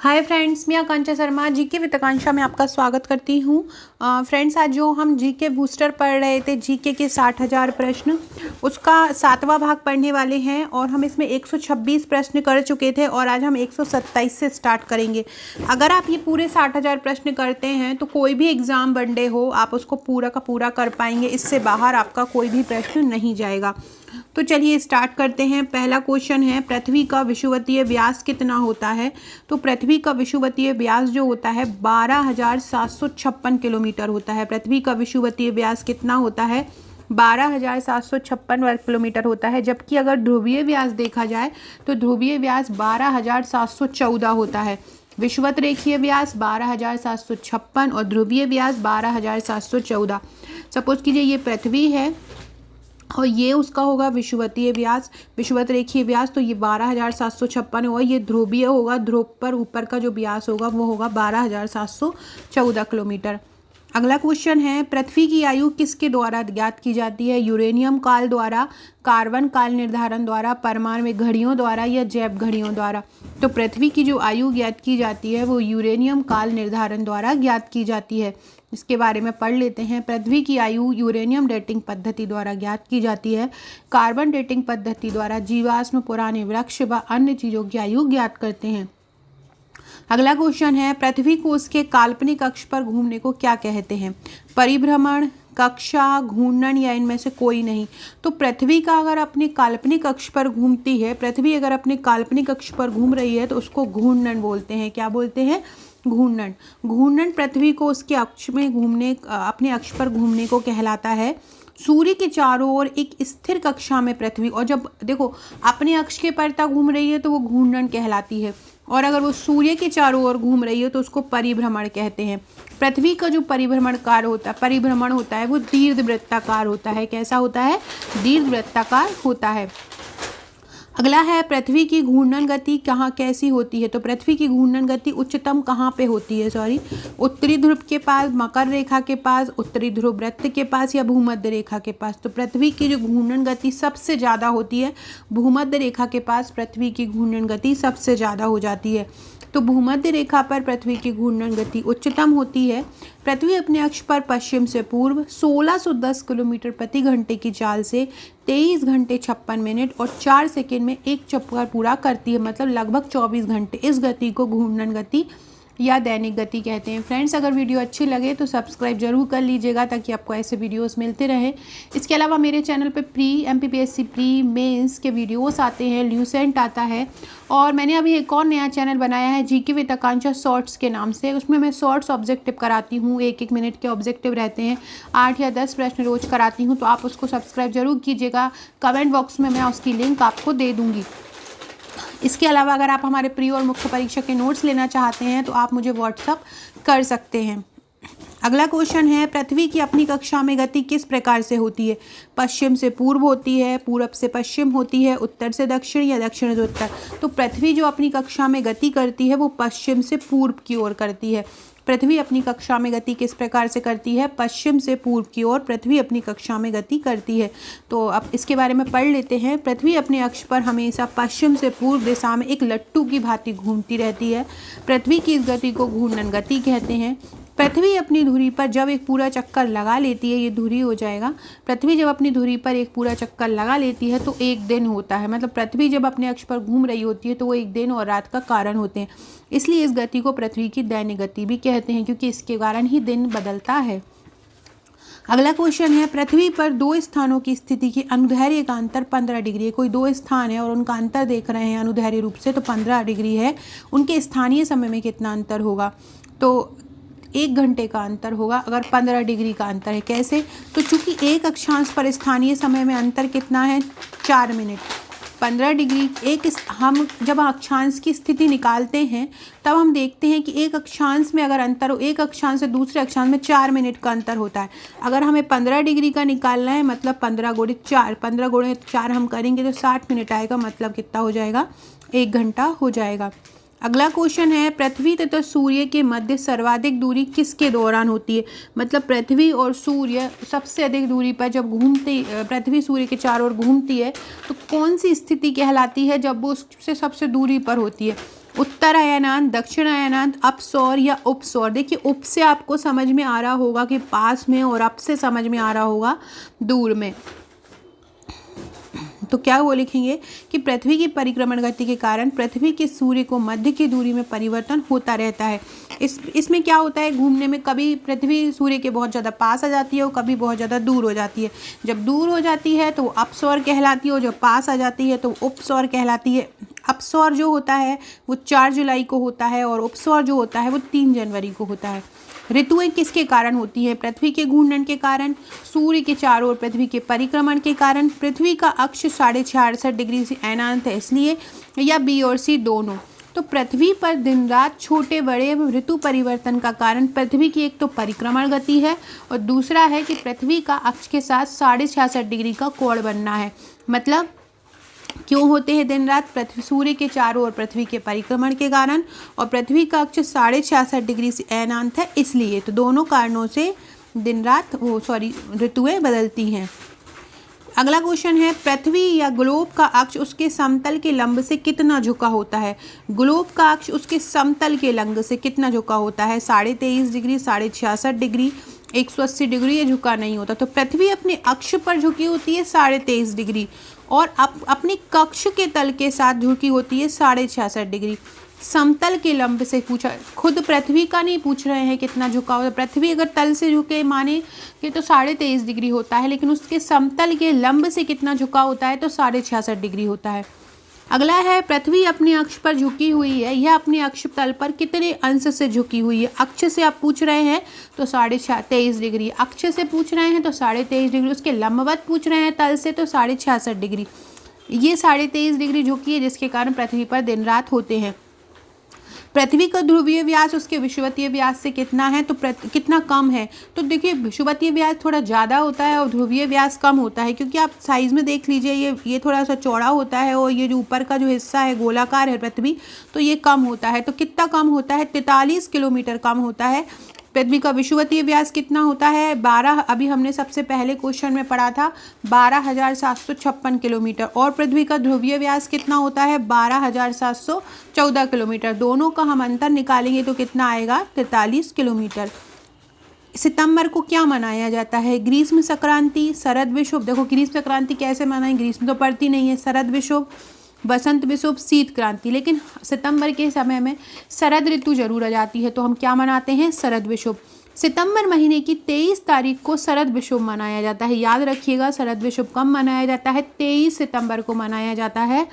Hi friends, मैं आकांक्षा Sharma GK with आकांक्षा में आपका स्वागत करती हूँ। फ्रेंड्स, आज जो हम जीके बूस्टर पढ़ रहे थे, जीके के 60,000 प्रश्न, उसका 7वां भाग पढ़ने वाले हैं और हम इसमें 126 प्रश्न कर चुके थे और आज हम 127 से स्टार्ट करेंगे। अगर आप ये पूरे 60,000 प्रश्न करते हैं तो कोई भी एग्ज़ाम वनडे हो आप उसको पूरा का पूरा कर पाएंगे। इससे बाहर आपका कोई भी प्रश्न नहीं जाएगा। तो चलिए स्टार्ट करते हैं। पहला क्वेश्चन है, पृथ्वी का विषुवतीय व्यास कितना होता है? तो पृथ्वी का विषुवतीय व्यास जो होता है 12,756 किलोमीटर होता है। पृथ्वी का विषुवतीय व्यास कितना होता है? 12,756 वर्ग किलोमीटर होता है। जबकि अगर ध्रुवीय व्यास देखा जाए तो ध्रुवीय व्यास 12,714 होता है। विषुवत रेखीय व्यास 12,756 और ध्रुवीय व्यास 12,714। सपोज कीजिए ये पृथ्वी है और ये उसका होगा विषुवतीय व्यास, विषुवत रेखीय व्यास, तो ये 12,756 होगा। ये ध्रुवीय होगा, ध्रुव पर ऊपर का जो व्यास होगा वो होगा 12,714 किलोमीटर। अगला क्वेश्चन है, पृथ्वी की आयु किसके द्वारा ज्ञात की जाती है? यूरेनियम काल द्वारा, कार्बन काल निर्धारण द्वारा, परमाणु घड़ियों द्वारा या जैव घड़ियों द्वारा? तो पृथ्वी की जो आयु ज्ञात की जाती है वो यूरेनियम काल निर्धारण द्वारा ज्ञात की जाती है। इसके बारे में पढ़ लेते हैं। पृथ्वी की आयु यूरेनियम डेटिंग पद्धति द्वारा ज्ञात की जाती है। कार्बन डेटिंग पद्धति द्वारा जीवाश्म, पुराने वृक्ष व अन्य चीज़ों की आयु ज्ञात करते हैं। अगला क्वेश्चन है, पृथ्वी को उसके काल्पनिक अक्ष पर घूमने को क्या कहते हैं? परिभ्रमण, कक्षा, घूर्णन या इनमें से कोई नहीं? तो पृथ्वी का अगर अपने काल्पनिक अक्ष पर घूमती है, पृथ्वी अगर अपने काल्पनिक अक्ष पर घूम रही है तो उसको घूर्णन बोलते हैं। क्या बोलते हैं? घूर्णन। घूर्णन पृथ्वी को उसके अक्ष में घूमने, अपने अक्ष पर घूमने को कहलाता है। सूर्य के चारों ओर एक स्थिर कक्षा में पृथ्वी, और जब देखो अपने अक्ष के परता घूम रही है तो वो घूर्णन कहलाती है, और अगर वो सूर्य के चारों ओर घूम रही है तो उसको परिभ्रमण कहते हैं। पृथ्वी का जो परिभ्रमण होता है वो दीर्घवृत्ताकार होता है। कैसा होता है? दीर्घवृत्ताकार होता है। अगला है, पृथ्वी की घूर्णन गति कैसी होती है? तो पृथ्वी की घूर्णन गति उच्चतम कहाँ पे होती है? उत्तरी ध्रुव के पास, मकर रेखा के पास, उत्तरी ध्रुव वृत्त के पास या भूमध्य रेखा के पास? तो पृथ्वी की जो घूर्णन गति सबसे ज़्यादा होती है भूमध्य रेखा के पास, पृथ्वी की घूर्णन गति सबसे ज़्यादा हो जाती है। तो भूमध्य रेखा पर पृथ्वी की घूर्णन गति उच्चतम होती है। पृथ्वी अपने अक्ष पर पश्चिम से पूर्व 1610 किलोमीटर प्रति घंटे की चाल से 23 घंटे 56 मिनट और 4 सेकेंड में एक चक्कर पूरा करती है, मतलब लगभग 24 घंटे। इस गति को घूर्णन गति या दैनिक गति कहते हैं। फ्रेंड्स, अगर वीडियो अच्छी लगे तो सब्सक्राइब जरूर कर लीजिएगा ताकि आपको ऐसे वीडियोस मिलते रहें। इसके अलावा मेरे चैनल पे प्री एमपीपीएससी प्री मेंस के वीडियोस आते हैं, ल्यूसेंट आता है, और मैंने अभी एक और नया चैनल बनाया है जीके विद आकांक्षा शॉर्ट्स के नाम से। उसमें मैं शॉर्ट्स ऑब्जेक्टिव कराती हूँ, 1-1 मिनट के ऑब्जेक्टिव रहते हैं, 8 या 10 प्रश्न रोज कराती हूँ। तो आप उसको सब्सक्राइब जरूर कीजिएगा। कमेंट बॉक्स में मैं उसकी लिंक आपको दे दूँगी। इसके अलावा अगर आप हमारे प्री और मुख्य परीक्षा के नोट्स लेना चाहते हैं तो आप मुझे व्हाट्सअप कर सकते हैं। अगला क्वेश्चन है, पृथ्वी की अपनी कक्षा में गति किस प्रकार से होती है? पश्चिम से पूर्व होती है, पूरब से पश्चिम होती है, उत्तर से दक्षिण या दक्षिण से उत्तर? तो पृथ्वी जो अपनी कक्षा में गति करती है वो पश्चिम से पूर्व की ओर करती है। पृथ्वी अपनी कक्षा में गति किस प्रकार से करती है? पश्चिम से पूर्व की ओर पृथ्वी अपनी कक्षा में गति करती है। तो अब इसके बारे में पढ़ लेते हैं। पृथ्वी अपने अक्ष पर हमेशा पश्चिम से पूर्व दिशा में एक लट्टू की भांति घूमती रहती है। पृथ्वी की इस गति को घूर्णन गति कहते हैं। पृथ्वी अपनी धुरी पर जब एक पूरा चक्कर लगा लेती है, ये धुरी हो जाएगा, पृथ्वी जब अपनी धुरी पर एक पूरा चक्कर लगा लेती है तो एक दिन होता है। मतलब पृथ्वी जब अपने अक्ष पर घूम रही होती है तो वो एक दिन और रात का कारण होते हैं। इसलिए इस गति को पृथ्वी की दैनिक गति भी कहते हैं, क्योंकि इसके कारण ही दिन बदलता है। अगला क्वेश्चन है, पृथ्वी पर 2 स्थानों की स्थिति की अनुदैर्ध्य का अंतर 15 डिग्री है। कोई 2 स्थान है और उनका अंतर देख रहे हैं अनुदैर्ध्य रूप से, तो 15 डिग्री है। उनके स्थानीय समय में कितना अंतर होगा? तो 1 घंटे का अंतर होगा अगर 15 डिग्री का अंतर है। कैसे? तो चूंकि एक अक्षांश पर स्थानीय समय में अंतर कितना है? 4 मिनट। 15 डिग्री हम जब अक्षांश की स्थिति निकालते हैं तब हम देखते हैं कि एक अक्षांश में अगर अंतर हो, एक अक्षांश से दूसरे अक्षांश में 4 मिनट का अंतर होता है। अगर हमें 15 डिग्री का निकालना है, मतलब 15 गुणित 4, 15 गुणित 4 हम करेंगे तो 60 मिनट आएगा, मतलब कितना हो जाएगा? 1 घंटा हो जाएगा। अगला क्वेश्चन है, पृथ्वी तथा सूर्य के मध्य सर्वाधिक दूरी किसके दौरान होती है? मतलब पृथ्वी और सूर्य सबसे अधिक दूरी पर जब पृथ्वी सूर्य के चारों ओर घूमती है तो कौन सी स्थिति कहलाती है जब वो उससे सबसे दूरी पर होती है? उत्तर अयनांत, दक्षिण अयनांत, अपसौर या उपसौर। देखिए उप से आपको समझ में आ रहा होगा कि पास में, और अप से समझ में आ रहा होगा दूर में। तो क्या वो लिखेंगे कि पृथ्वी की परिक्रमण गति के कारण पृथ्वी के सूर्य को मध्य की दूरी में परिवर्तन होता रहता है। इसमें क्या होता है, घूमने में कभी पृथ्वी सूर्य के बहुत ज़्यादा पास आ जाती है और कभी बहुत ज़्यादा दूर हो जाती है। जब दूर हो जाती है तो वो अपसौर कहलाती है, और जब पास आ जाती है तो वो उपसौर कहलाती है। अपसौर जो होता है वो 4 जुलाई को होता है, और उपसौर जो होता है वो 3 जनवरी को होता है। ऋतुएं किसके कारण होती हैं? पृथ्वी के घूर्णन के कारण, सूर्य के चारों ओर पृथ्वी के परिक्रमण के कारण, पृथ्वी का अक्ष 68.5 डिग्री से अयनांत है इसलिए, या बी और सी दोनों। तो पृथ्वी पर दिन रात छोटे बड़े एवं ऋतु परिवर्तन का कारण पृथ्वी की एक तो परिक्रमण गति है, और दूसरा है कि पृथ्वी का अक्ष के साथ 66.5 डिग्री का कोण बनना है। मतलब क्यों होते हैं दिन रात? पृथ्वी सूर्य के चारों ओर पृथ्वी के परिक्रमण के कारण, और पृथ्वी का अक्ष 66.5 डिग्री से अयनांत है इसलिए। तो दोनों कारणों से दिन रात ऋतुएं बदलती हैं। अगला क्वेश्चन है, पृथ्वी या ग्लोब का अक्ष उसके समतल के लंब से कितना झुका होता है? ग्लोब का अक्ष उसके समतल के लंब से कितना झुका होता है? 23.5 डिग्री, 66 डिग्री, 180 डिग्री, ये झुका नहीं होता। तो पृथ्वी अपने अक्ष पर झुकी होती है 23.5 डिग्री, और अपने कक्ष के तल के साथ झुकी होती है 66 डिग्री। समतल के लंब से पूछा, खुद पृथ्वी का नहीं पूछ रहे हैं कितना झुका होता है। पृथ्वी अगर तल से झुके माने कि तो 23.5 डिग्री होता है, लेकिन उसके समतल के लंब से कितना झुका होता है? तो 66 डिग्री होता है। अगला है, पृथ्वी अपने अक्ष पर झुकी हुई है, यह अपने अक्ष तल पर कितने अंश से झुकी हुई है? अक्ष से आप पूछ रहे हैं तो 23.5 डिग्री, अक्ष से पूछ रहे हैं तो 23.5 डिग्री, उसके लंबवत पूछ रहे हैं तल से तो 66 डिग्री। ये 23.5 डिग्री झुकी है, जिसके कारण पृथ्वी पर दिन रात होते हैं। पृथ्वी का ध्रुवीय व्यास उसके विषुवतीय व्यास से कितना है? तो कितना कम है? तो देखिए विषुवतीय व्यास थोड़ा ज़्यादा होता है और ध्रुवीय व्यास कम होता है, क्योंकि आप साइज़ में देख लीजिए, ये थोड़ा सा चौड़ा होता है, और ये जो ऊपर का जो हिस्सा है गोलाकार है पृथ्वी, तो ये कम होता है। तो कितना कम होता है? 43 किलोमीटर कम होता है। पृथ्वी का विषुवतीय व्यास कितना होता है? 12, अभी हमने सबसे पहले क्वेश्चन में पढ़ा था 12,756 किलोमीटर, और पृथ्वी का ध्रुवीय व्यास कितना होता है? 12,714 किलोमीटर। दोनों का हम अंतर निकालेंगे तो कितना आएगा? 43 किलोमीटर। सितंबर को क्या मनाया जाता है? ग्रीष्म संक्रांति, शरद विषुव। देखो ग्रीष्म संक्रांति कैसे मनाएं, ग्रीष्म तो पड़ती नहीं है। शरद विषुव, बसंत विषुव, शीत क्रांति। लेकिन सितंबर के समय में शरद ऋतु जरूर आ जाती है, तो हम क्या मनाते हैं? शरद विषुव। सितंबर महीने की 23 तारीख को शरद विषुव मनाया जाता है। याद रखिएगा, शरद विषुव कब मनाया जाता है? 23 सितंबर को मनाया जाता है।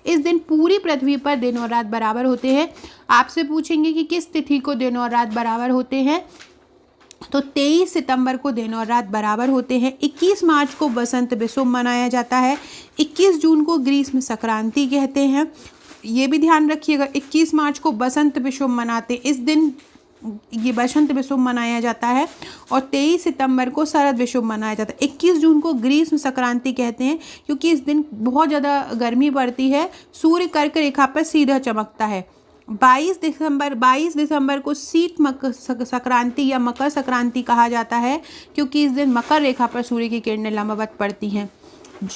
इस दिन पूरी पृथ्वी पर दिन और रात बराबर होते हैं। आपसे पूछेंगे कि किस तिथि को दिन और रात बराबर होते हैं, तो 23 सितंबर को दिन और रात बराबर होते हैं। 21 मार्च को बसंत विषुव मनाया जाता है। 21 जून को ग्रीष्म संक्रांति कहते हैं। ये भी ध्यान रखिएगा, 21 मार्च को बसंत विषुव मनाते, इस दिन ये बसंत विषुव मनाया जाता है, और 23 सितंबर को शरद विषुव मनाया जाता है। 21 जून को ग्रीष्म संक्रांति कहते हैं, क्योंकि इस दिन बहुत ज़्यादा गर्मी पड़ती है, सूर्य कर्क रेखा पर सीधा चमकता है। 22 दिसंबर को शीत मकर संक्रांति या मकर संक्रांति कहा जाता है, क्योंकि इस दिन मकर रेखा पर सूर्य की किरणें लंबवत पड़ती हैं।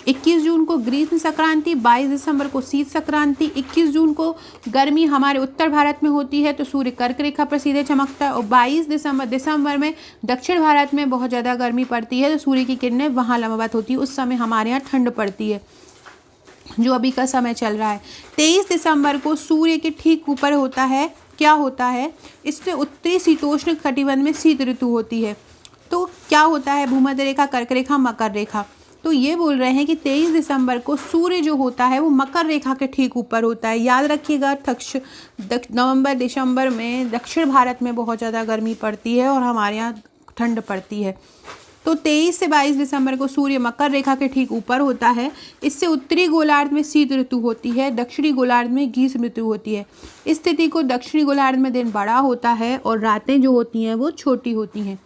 21 जून को ग्रीष्म संक्रांति, 22 दिसंबर को शीत संक्रांति। 21 जून को गर्मी हमारे उत्तर भारत में होती है, तो सूर्य कर्क रेखा पर सीधे चमकता है, और 22 दिसंबर में दक्षिण भारत में बहुत ज़्यादा गर्मी पड़ती है, तो सूर्य की किरणें वहाँ लंबवत होती है। उस समय हमारे यहाँ ठंड पड़ती है, जो अभी का समय चल रहा है। 23 दिसंबर को सूर्य के ठीक ऊपर होता है, क्या होता है? इससे उत्तरी शीतोष्ण कटिबंध में शीत ऋतु होती है। तो क्या होता है? भूमध्य रेखा, कर्क रेखा, मकर रेखा। तो ये बोल रहे हैं कि 23 दिसंबर को सूर्य जो होता है वो मकर रेखा के ठीक ऊपर होता है। याद रखिएगा, नवंबर दिसंबर में दक्षिण भारत में बहुत ज़्यादा गर्मी पड़ती है और हमारे यहाँ ठंड पड़ती है। तो 23 से 22 दिसंबर को सूर्य मकर रेखा के ठीक ऊपर होता है। इससे उत्तरी गोलार्ध में शीत ऋतु होती है, दक्षिणी गोलार्ध में ग्रीष्म ऋतु होती है। इस स्थिति को दक्षिणी गोलार्ध में दिन बड़ा होता है और रातें जो होती हैं वो छोटी होती हैं।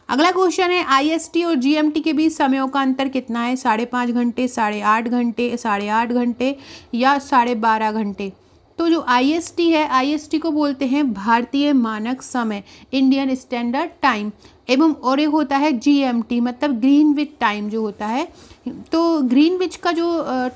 अगला क्वेश्चन है, IST और GMT के बीच समयों का अंतर कितना है? 5.5 घंटे, 8.5 घंटे, 8.5 घंटे या 12.5 घंटे। तो जो IST है, IST को बोलते हैं भारतीय मानक समय, इंडियन स्टैंडर्ड टाइम। एवं और एक होता है GMT, मतलब ग्रीनविच टाइम जो होता है। तो ग्रीनविच का जो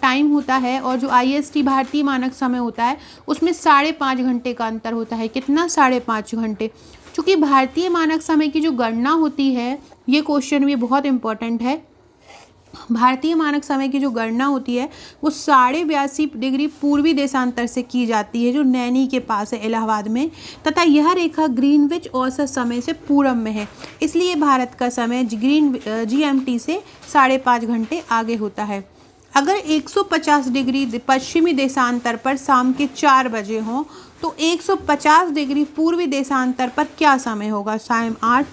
टाइम होता है और जो IST भारतीय मानक समय होता है, उसमें 5.5 घंटे का अंतर होता है। कितना? 5.5 घंटे। चूँकि भारतीय मानक समय की जो गणना होती है, ये क्वेश्चन भी बहुत इंपॉर्टेंट है। भारतीय मानक समय की जो गणना होती है वो 82.5 डिग्री पूर्वी देशांतर से की जाती है, जो नैनी के पास है इलाहाबाद में, तथा यह रेखा ग्रीनविच औसत समय से पूरब में है। इसलिए भारत का समय GMT से 5.5 घंटे आगे होता है। अगर 150 डिग्री पश्चिमी देशांतर पर शाम के 4 बजे हों तो 150 डिग्री पूर्वी देशांतर पर क्या समय होगा? सायं 8,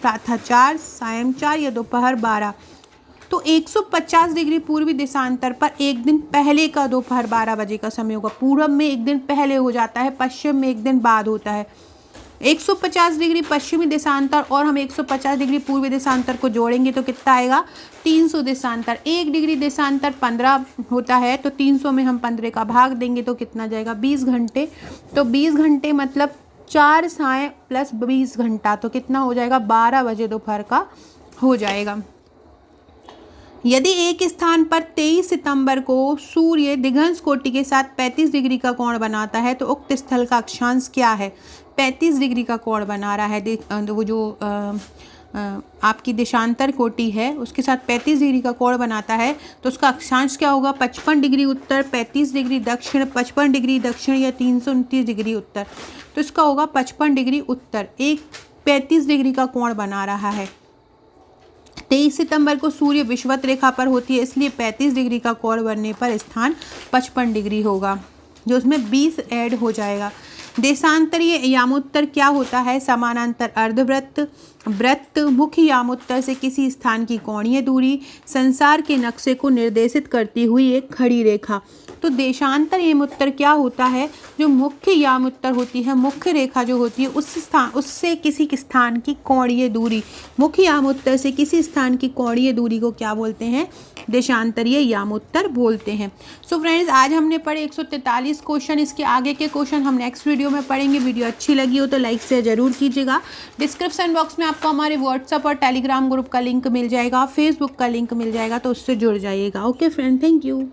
प्रातः 4, सायं 4 या दोपहर 12। तो 150 डिग्री पूर्वी देशांतर पर एक दिन पहले का दोपहर 12 बजे का समय होगा। पूरब में एक दिन पहले हो जाता है, पश्चिम में एक दिन बाद होता है। 150 डिग्री पश्चिमी देशांतर और हम 150 डिग्री पूर्वी देशांतर को जोड़ेंगे तो कितना आएगा? 300 देशांतर। 1 डिग्री देशांतर 15 होता है, तो 300 में हम 15 का भाग देंगे तो कितना जाएगा? 20 घंटे। तो 20 घंटे मतलब 4 सायं प्लस 20 घंटा, तो कितना हो जाएगा? 12 बजे दोपहर का हो जाएगा। यदि एक स्थान पर 23 सितंबर को सूर्य दिगंश कोटि के साथ 35 डिग्री का कोण बनाता है तो उक्त स्थल का अक्षांश क्या है? 35 डिग्री का कोण बना रहा है, वो जो आपकी देशांतर कोटि है उसके साथ 35 डिग्री का कोण बनाता है, तो उसका अक्षांश क्या होगा? 55 डिग्री उत्तर, 35 डिग्री दक्षिण, 55 डिग्री दक्षिण या 329 डिग्री उत्तर। तो इसका होगा 55 डिग्री उत्तर। एक 35 डिग्री का कोण बना रहा है। 23 सितंबर को सूर्य विषुवत रेखा पर होती है, इसलिए 35 डिग्री का कोण बनने पर स्थान 55 डिग्री होगा, जो उसमें 20 ऐड हो जाएगा। देशांतरीय यामोत्तर क्या होता है? समानांतर अर्धवृत्त, वृत्त, मुख्य यामोत्तर से किसी स्थान की कोणीय दूरी, संसार के नक्शे को निर्देशित करती हुई एक खड़ी रेखा। तो देशांतर यामोत्तर क्या होता है? जो मुख्य यामोत्तर होती है, मुख्य रेखा जो होती है उससे किसी स्थान की कोणीय दूरी, मुख्य यामोत्तर से किसी स्थान की कोणीय दूरी को क्या बोलते हैं? देशांतरीय यामोत्तर बोलते हैं। सो फ्रेंड्स, आज हमने पढ़े 143 क्वेश्चन। इसके आगे के क्वेश्चन हम नेक्स्ट वीडियो में पढ़ेंगे। वीडियो अच्छी लगी हो तो लाइक शेयर जरूर कीजिएगा। डिस्क्रिप्शन बॉक्स में आपको हमारे व्हाट्सएप और टेलीग्राम ग्रुप का लिंक मिल जाएगा, फेसबुक का लिंक मिल जाएगा, तो उससे जुड़ जाइएगा। Okay friend, thank you.